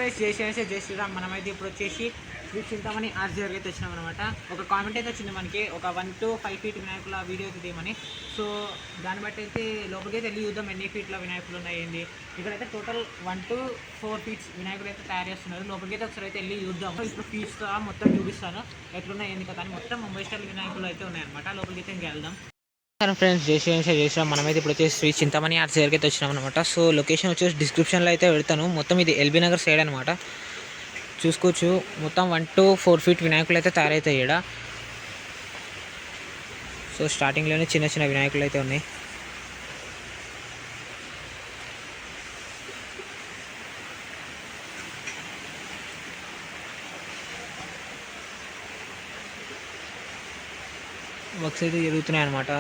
జై శ్రీరామ్. మనమైతే ఇప్పుడు వచ్చేసి శ్రీ చింతామణి ఆర్ట్స్ దగ్గరికి అయితే వచ్చినాం అనమాట. ఒక కామెంట్ అయితే వచ్చింది మనకి, ఒక 1 to 5 feet వినాయకుల వీడియో అయితే తీయమని. సో దాన్ని బట్టి అయితే లోపలికి అయితే వెళ్ళి చూద్దాం ఎన్ని ఫీట్ల వినాయకులు ఉన్నాయి ఏంది. ఇక్కడైతే టోటల్ 1 to 4 feet వినాయకులు అయితే తయారు చేస్తున్నారు. లోపలికి అయితే ఒకసారి అయితే వెళ్ళి చూద్దాం. ఇప్పుడు ఫీట్స్తో మొత్తం చూపిస్తాను ఎట్లున్నాయి ఏంది కదా అని. మొత్తం ముంబై స్టైల్ వినాయకులు అయితే ఉన్నాయన్నమాట. లోపలికి అయితే ఇంకా వెళ్దాం. ఫ్రెండ్స్ జై శ్రీరామ్. మనమైతే ఇప్పుడు వచ్చేసి శ్రీ చింతామణి ఆర్ట్స్ దగ్గరికి అయితే వచ్చినాం అనమాట. సో లొకేషన్ వచ్చేసి డిస్క్రిప్షన్లో అయితే పెడతాను. మొత్తం ఇది ఎల్బీ నగర్ సైడ్ అనమాట. చూసుకోవచ్చు మొత్తం 1 to 4 feet వినాయకులు అయితే తయారవుతాయి ఇక్కడ. సో స్టార్టింగ్లోనే చిన్న చిన్న వినాయకులు అయితే ఉన్నాయి. వర్క్స్ అయితే జరుగుతున్నాయి అనమాట.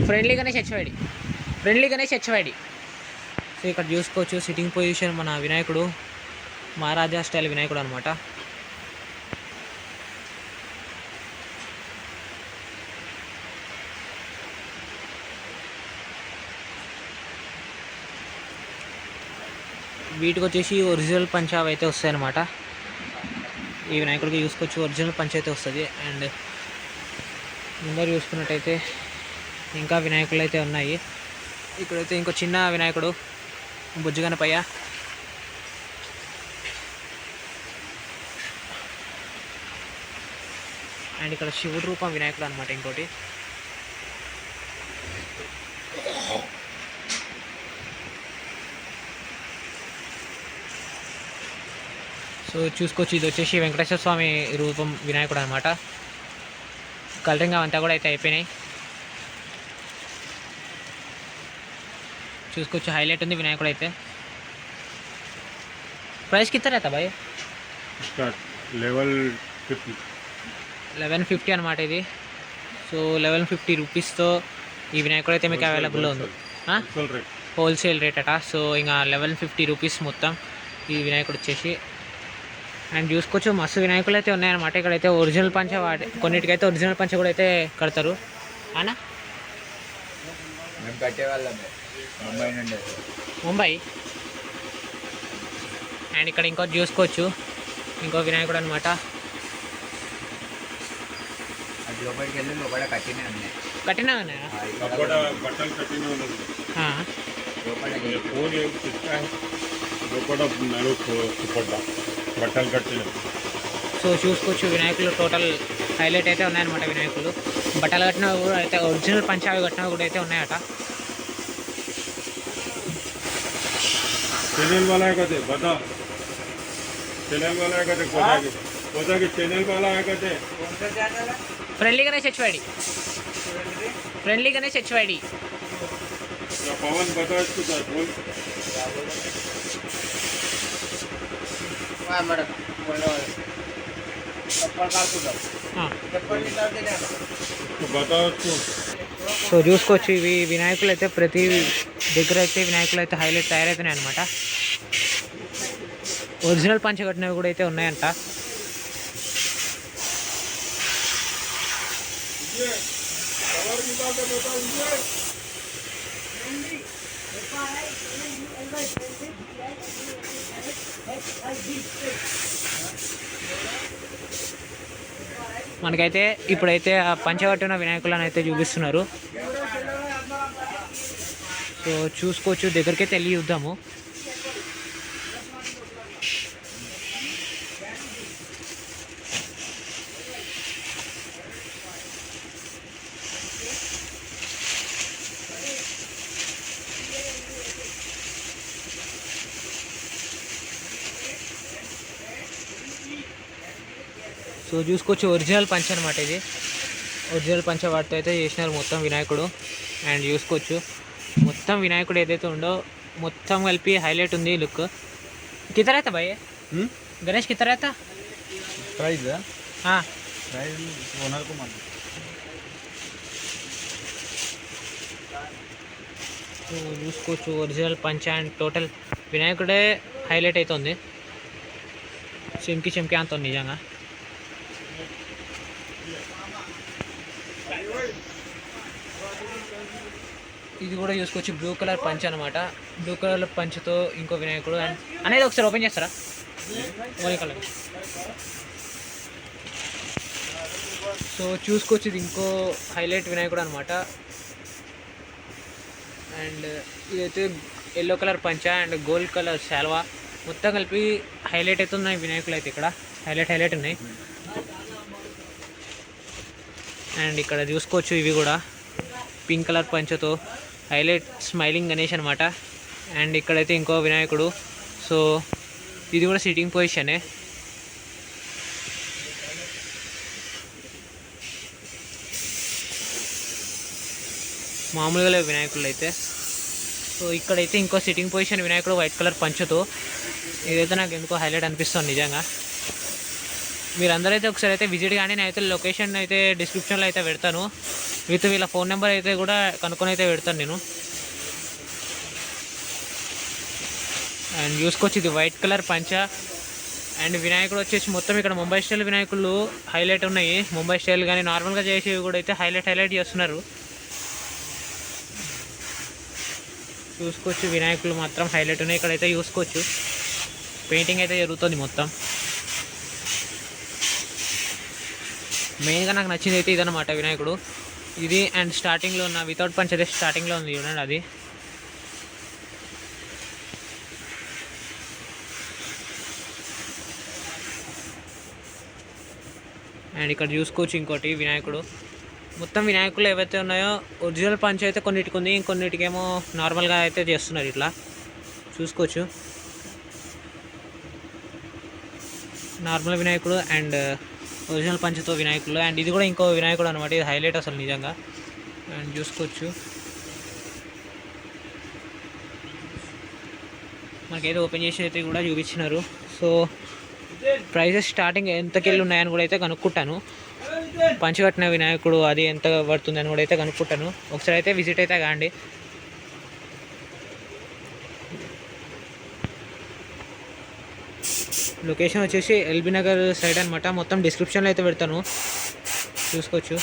Friendly Ganesh HYD. సో ఇక్కడ చూసుకోవచ్చు సిట్టింగ్ పొజిషన్ మన వినాయకుడు మహారాజా స్టైల్ వినాయకుడు అనమాట. వీటికి వచ్చేసి ఒరిజినల్ పంచావ్ అయితే వస్తాయి అనమాట. ఈ వినాయకుడికి చూసుకోవచ్చు ఒరిజినల్ పంచ్ అయితే వస్తుంది. అండ్ ముందర చూసుకున్నట్టయితే ఇంకా వినాయకులు అయితే ఉన్నాయి. ఇక్కడైతే ఇంకో చిన్న వినాయకుడు బుజ్జిగనపయ్య. అండ్ ఇక్కడ శివుడు రూపం వినాయకుడు అనమాట ఇంకోటి. సో చూసుకోవచ్చు ఇది వచ్చేసి వెంకటేశ్వర స్వామి రూపం వినాయకుడు అనమాట. కలరింగ్ అవంతా కూడా అయితే అయిపోయినాయి. చూసుకోవచ్చు హైలైట్ ఉంది వినాయకుడు అయితే. ప్రైస్ కిतना रहता भाई? 1150 అనమాట ఇది. సో 1150 రూపీస్తో ఈ వినాయకుడు అయితే మీకు అవైలబుల్లో ఉంది. హోల్సేల్ రేట్ అట. సో ఇంకా 1150 రూపీస్ మొత్తం ఈ వినాయకుడు వచ్చేసి. అండ్ చూసుకోవచ్చు మస్తు వినాయకులు అయితే ఉన్నాయన్నమాట. ఇక్కడైతే ఒరిజినల్ పంచ కొన్నిటికైతే ఒరిజినల్ పంచ కూడా అయితే కడతారు అన్నా. ముంబై. అండ్ ఇక్కడ ఇంకోటి చూసుకోవచ్చు ఇంకో వినాయకుడు అనమాట. కట్టినా ఉన్నాయా? సో చూసుకోవచ్చు వినాయకులు టోటల్ హైలైట్ అయితే ఉన్నాయన్నమాట. వినాయకులు బట్టలు కట్టినవి కూడా అయితే ఒరిజినల్ పంచావి కట్టినవి కూడా అయితే ఉన్నాయట. चैनल वाला है कहते बता, चैनल वाला है कहते कोदा के चैनल वाला है कहते फ्रेंडली गणेश एचवाईडी पवन बता इसको बोल बताओ उसको. సో చూసుకోవచ్చు ఇవి వినాయకులు అయితే ప్రతి దగ్గర అయితే వినాయకులు అయితే హైలైట్ తయారవుతున్నాయి అనమాట. ఒరిజినల్ పంచకట్టినవి కూడా అయితే ఉన్నాయంట. మనకైతే ఇప్పుడైతే ఆ పంచకట్టిన వినాయకులను అయితే చూపిస్తున్నారు. సో చూసుకోవచ్చు దగ్గరికైతే వెళ్ళి చూద్దాము. సో చూసుకోవచ్చు ఒరిజినల్ పంచ అనమాట ఇది. ఒరిజినల్ పంచ వాటితో అయితే చేసినారు మొత్తం వినాయకుడు. అండ్ చూసుకోవచ్చు మొత్తం వినాయకుడు ఏదైతే ఉందో మొత్తం కలిపి హైలైట్ ఉంది లుక్. कितना रहता भाई गणेश कितना रहता प्राइस? हाँ प्राइस ओनर को मान. సో చూసుకోవచ్చు ఒరిజినల్ పంచ అండ్ టోటల్ వినాయకుడే హైలైట్ అవుతుంది. చెంకి అంత నిజంగా. ఇది కూడా చూసుకోవచ్చు, బ్లూ కలర్ పంచ్ అనమాట. బ్లూ కలర్ పంచ్తో ఇంకో వినాయకుడు. అండ్ అనేది ఒకసారి ఓపెన్ చేస్తారా? Only colour. సో చూసుకోవచ్చు, ఇది ఇంకో హైలైట్ వినాయకుడు అనమాట. అండ్ ఇదైతే ఎల్లో కలర్ పంచ అండ్ గోల్డ్ కలర్ శాల్వా మొత్తం కలిపి హైలైట్ అయితే ఉన్నాయి వినాయకులు అయితే. ఇక్కడ హైలైట్ ఉన్నాయి. అండ్ ఇక్కడ చూసుకోవచ్చు, ఇవి కూడా పింక్ కలర్ పంచతో హైలైట్ స్మైలింగ్ గణేష్ అనమాట. అండ్ ఇక్కడైతే ఇంకో వినాయకుడు. సో ఇది కూడా సిట్టింగ్ పొజిషనే. మామూలుగా లేవు వినాయకులు అయితే. సో ఇక్కడైతే ఇంకో సిట్టింగ్ పొజిషన్ వినాయకుడు వైట్ కలర్ పంచుతో. ఇదైతే నాకు ఎందుకో హైలైట్ అనిపిస్తుంది నిజంగా. మీరందరూ అయితే ఒకసారి అయితే విజిట్ కానీ, నేనైతే లొకేషన్ అయితే డిస్క్రిప్షన్లో అయితే పెడతాను. విత్ వీళ్ళ ఫోన్ నెంబర్ అయితే కూడా కనుక్కొని అయితే పెడతాను నేను. అండ్ చూసుకోవచ్చు, ఇది వైట్ కలర్ పంచ. అండ్ వినాయకుడు వచ్చేసి మొత్తం ఇక్కడ ముంబై స్టైల్ వినాయకులు హైలైట్ ఉన్నాయి. ముంబై స్టైల్ కానీ నార్మల్గా చేసేవి కూడా అయితే హైలైట్ చేస్తున్నారు. చూసుకోవచ్చు, వినాయకులు మాత్రం హైలైట్ ఉన్నాయి. ఇక్కడైతే చూసుకోవచ్చు పెయింటింగ్ అయితే జరుగుతుంది మొత్తం. మెయిన్గా నాకు నచ్చింది అయితే ఇదన్నమాట వినాయకుడు. ఇది అండ్ స్టార్టింగ్లో ఉన్న వితౌట్ పంచ్ అయితే స్టార్టింగ్లో ఉంది చూడండి అది. అండ్ ఇక్కడ చూసుకోవచ్చు ఇంకోటి వినాయకుడు. మొత్తం వినాయకులు ఏవైతే ఉన్నాయో ఒరిజినల్ పంచ్ అయితే కొన్నిటికి ఉంది, ఇంకొన్నిటికేమో నార్మల్గా అయితే చేస్తున్నారు. ఇట్లా చూసుకోవచ్చు నార్మల్ వినాయకుడు అండ్ ఒరిజినల్ పంచతో వినాయకులు. అండ్ ఇది కూడా ఇంకో వినాయకుడు అనమాట. ఇది హైలైట్ అసలు నిజంగా. అండ్ చూసుకోవచ్చు మనకైతే ఓపెన్ చేసి అయితే కూడా చూపించినారు. సో ప్రైజెస్ స్టార్టింగ్ ఎంతకెళ్ళి ఉన్నాయని కూడా అయితే కనుక్కుంటాను. పంచకట్టిన వినాయకుడు అది ఎంత పడుతుందని కూడా అయితే కనుక్కుంటాను. ఒకసారి అయితే విజిట్ అయితే కాండి. లొకేషన్ వచ్చేసి ఎల్బీ నగర్ సైడ్ అనమాట. మొత్తం డిస్క్రిప్షన్లో అయితే పెడతాను, చూసుకోవచ్చు.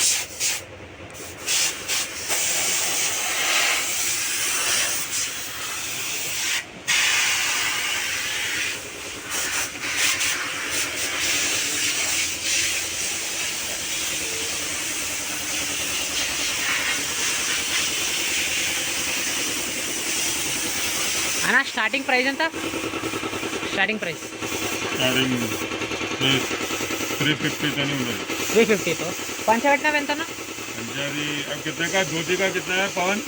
అన్నా స్టార్టింగ్ ప్రైస్ ఎంత? స్టార్టింగ్ ప్రైస్ 350 तनी उधर 350 तो पंचकट्टा ఎంత అన్న? पंजाबी अब कितने का धोती का कितना है पवन?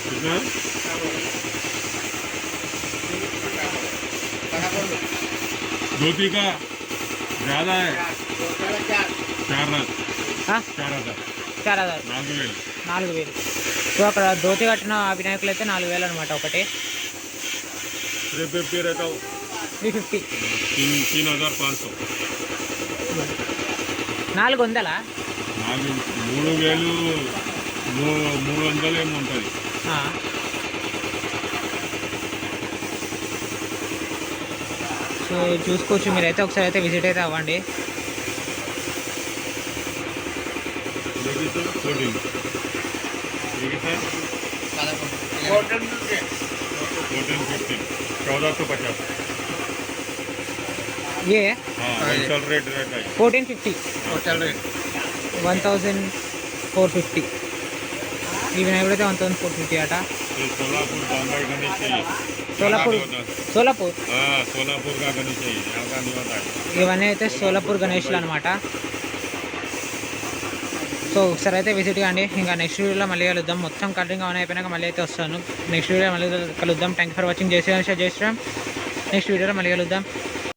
कितना? धोती का ज़्यादा है 4,000 4,000 4,000 సో అక్కడ ధోతి కట్టిన వినాయకులు అయితే 4,000 అనమాట. ఒకటి 350 रहता हूँ 350 3,500 400 3,000 ఏమో ఉంటుంది. సో చూసుకోవచ్చు, మీరైతే ఒకసారి అయితే విజిట్ అయితే అవ్వండి. 1450 ये होलसेल रेट रहता है 1450 होलसेल रेट 1450. ఈ వినాయకుడు అయితే 1450 అట. सोलापुर बॉम्बे गणेश चाहिए सोलापुर सोलापुर सोलापुर का गणेश चाहिए यहाँ का नहीं होता है. ఇవన్నీ అయితే సోలాపూర్ గణేష్లు అనమాట. సో ఒకసారి అయితే విజిట్ కాండి. ఇంకా నెక్స్ట్ వీడియోలో మళ్ళీ కలుద్దాం. మొత్తం కలరింగ్ ఆన్ అయిపోయినాక మళ్ళీ అయితే వస్తాను. నెక్స్ట్ వీడియోలో మళ్ళీ కలుద్దాం. Thank you for watching. జై శ్రీరామ్. నెక్స్ట్ వీడియోలో మళ్ళీ కలుద్దాం.